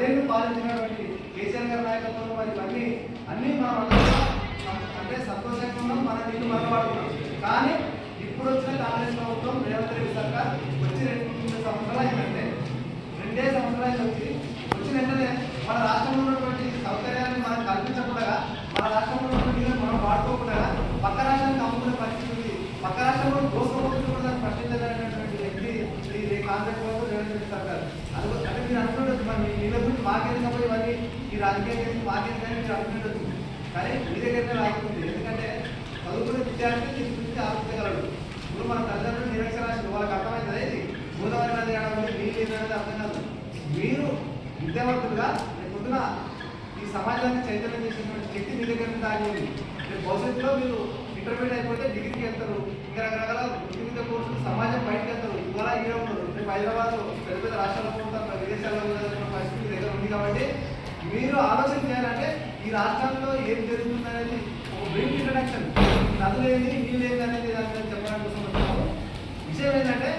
10 ఏళ్ళు పాలించినటువంటి కేసీఆర్ గారి నాయకత్వంలో మరి ఇవన్నీ అన్నీ మనం అందరం అంటే సంతోషంగా ఉన్నాం, మన నీళ్ళు మనవాడుతున్నాం. కానీ ఇప్పుడు వచ్చిన కాంగ్రెస్ ప్రభుత్వం రేవంత్ రెడ్డి సర్కార్ వచ్చి 2 సంవత్సరాలు అయిందంటే 2 సంవత్సరాలు వచ్చిన వెంటనే మన రాష్ట్రంలో ఉన్నటువంటి సౌకర్యాన్ని మనం కల్పించకుండా, మన రాష్ట్రంలో ఉన్నటువంటి మనం వాడుకోకుండా పక్క రాష్ట్రానికి అమ్ముకునే పరిస్థితి ఉంది. పక్క రాష్ట్రంలో దోసుకోకుండా ప్రశ్నించగలిగినటువంటి వ్యక్తి ఈ కాంగ్రెస్ ప్రభుత్వం రేవంత్ రెడ్డి సర్కార్. అంటే మీరు అనుకుంటుంది మరి నీళ్ళ గురించి మాకేందుకు ఇవన్నీ ఈ రాజకీయ గురించి మాకేందుకని మీరు అనుకుంటుంది. కానీ మీ దగ్గరనే రాస్తుంది. ఎందుకంటే చదువుకునే విద్యార్థి దీని గురించి ఆలోచించగలడు. ఇప్పుడు మన తల్లిదండ్రులు నిరక్షరాశులు, వాళ్ళకి అర్థమవుతుంది ఇది గోదావరి నది ఏడాది నీళ్ళు ఏదైనా అర్థం కాదు. మీరు విద్యావంతులుగా పొద్దున ఈ సమాజాన్ని చైతన్యం చేసినటువంటి శక్తి మీ దగ్గర నుంచి ఆగి ఉంది. రేపు భవిష్యత్తులో మీరు ఇంటర్మీడియట్ అయిపోతే డిగ్రీకి వెళ్తారు, ఇంకా రకరకాల వృత్తి విద్య కోర్సులు సమాజం బయటకు వెళ్తారు. ఇవాళ ఇవే ఉండదు. రేపు హైదరాబాద్ పెద్ద పెద్ద రాష్ట్రాల్లో ఉంటారు, విదేశాల్లో పరిస్థితి మీ దగ్గర ఉంది. కాబట్టి మీరు ఆలోచన చేయాలంటే ఈ రాష్ట్రాల్లో ఏం జరుగుతుందనేది